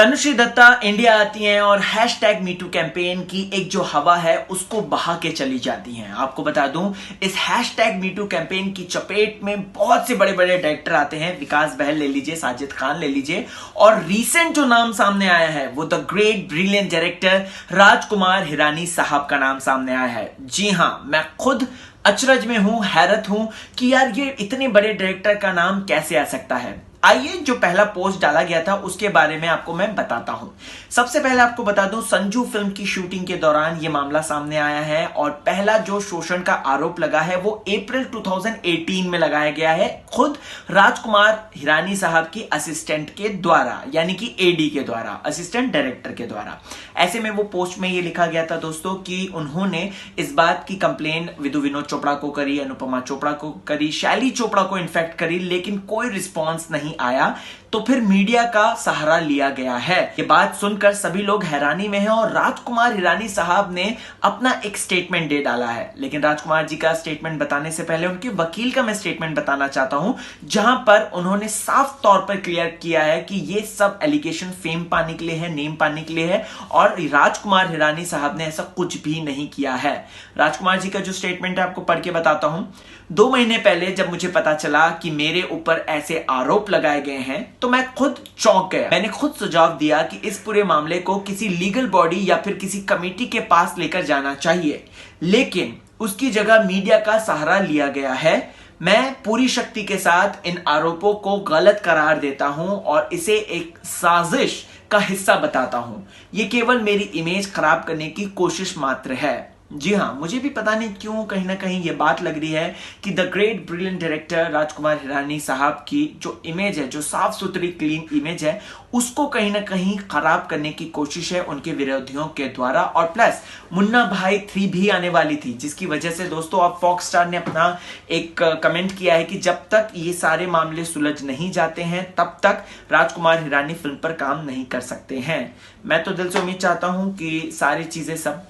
Tanushree Dutta India आती हैं और हैशटैग मीटू कैंपेन की एक जो हवा है उसको बहा के चली जाती हैं। आपको बता दूं, इस हैशटैग मीटू कैंपेन की चपेट में बहुत से बड़े बड़े डायरेक्टर आते हैं। विकास बहल ले लीजिए, साजिद खान ले लीजिए, और रीसेंट जो नाम सामने आया है वो the great brilliant director Rajkumar Hirani साहब का नाम सामने आया है। जी हां, मैं खुद अचरज में हूं, हैरत हूं कि यार ये इतने बड़े डायरेक्टर का नाम कैसे आ सकता है। आइए, जो पहला पोस्ट डाला गया था उसके बारे में आपको मैं बताता हूं। सबसे पहले आपको बता दूं, संजू फिल्म की शूटिंग के दौरान यह मामला सामने आया है और पहला जो शोषण का आरोप लगा है वो अप्रैल 2018 में लगाया गया है, खुद राजकुमार हिरानी साहब की असिस्टेंट के द्वारा, यानी कि एडी के द्वारा, असिस्टेंट डायरेक्टर के द्वारा। ऐसे में वो पोस्ट में यह लिखा गया था दोस्तों कि उन्होंने इस बात की कंप्लेन विनोद चोपड़ा को करी, अनुपमा चोपड़ा को करी, शैली चोपड़ा को इनफैक्ट करी, लेकिन कोई रिस्पॉन्स नहीं आया। तो फिर मीडिया का सहारा लिया गया है। ये बात सुनकर सभी लोग हैरानी में हैं और राजकुमार हिरानी साहब ने अपना एक स्टेटमेंट दे डाला है। लेकिन राजकुमार जी का स्टेटमेंट बताने से पहले उनके वकील का मैं स्टेटमेंट बताना चाहता हूं, जहां पर उन्होंने साफ तौर पर क्लियर किया है कि ये सब एलिगेशन फेम पाने के लिए है, नेम पाने के लिए है, और राजकुमार हिरानी साहब ने ऐसा कुछ भी नहीं किया है। राजकुमार जी का जो स्टेटमेंट है आपको पढ़ के बताता हूं। 2 महीने पहले जब मुझे पता चला कि मेरे ऊपर ऐसे आरोप लगाए गए हैं तो मैं खुद चौंक गया। मैंने खुद सुझाव दिया कि इस पूरे मामले को किसी लीगल बॉडी या फिर किसी कमेटी के पास लेकर जाना चाहिए, लेकिन उसकी जगह मीडिया का सहारा लिया गया है। मैं पूरी शक्ति के साथ इन आरोपों को गलत करार देता हूं और इसे एक साजिश का हिस्सा बताता हूं। यह केवल मेरी इमेज खराब करने की कोशिश मात्र है। जी हां, मुझे भी पता नहीं क्यों कहीं ना कहीं ये बात लग रही है कि the great brilliant director Rajkumar Hirani साहब की जो इमेज है, जो साफ सुथरी क्लीन इमेज है, उसको कहीं ना कहीं खराब करने की कोशिश है उनके विरोधियों के द्वारा। और प्लस मुन्ना भाई 3 भी आने वाली थी, जिसकी वजह से दोस्तों अब फॉक्स स्टार ने अपना एक कमेंट किया है कि जब तक ये सारे मामले सुलझ नहीं जाते हैं तब तक राजकुमार हिरानी फिल्म पर काम नहीं कर सकते हैं। मैं तो दिल से उम्मीद चाहता हूं कि सारी चीजें सब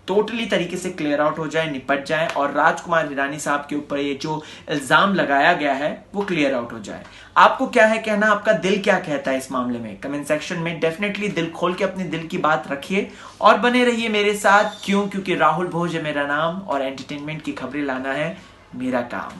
टोटली तरीके से क्लियर आउट हो जाए, निपट जाए, और राजकुमार हिरानी साहब के ऊपर ये जो इल्जाम लगाया गया है वो क्लियर आउट हो जाए। आपको क्या है कहना, आपका दिल क्या कहता है इस मामले में? कमेंट सेक्शन में डेफिनेटली दिल खोल के अपने दिल की बात रखिए और बने रहिए मेरे साथ। क्योंकि राहुल भोज है मेरा नाम और एंटरटेनमेंट की खबरें लाना है मेरा काम।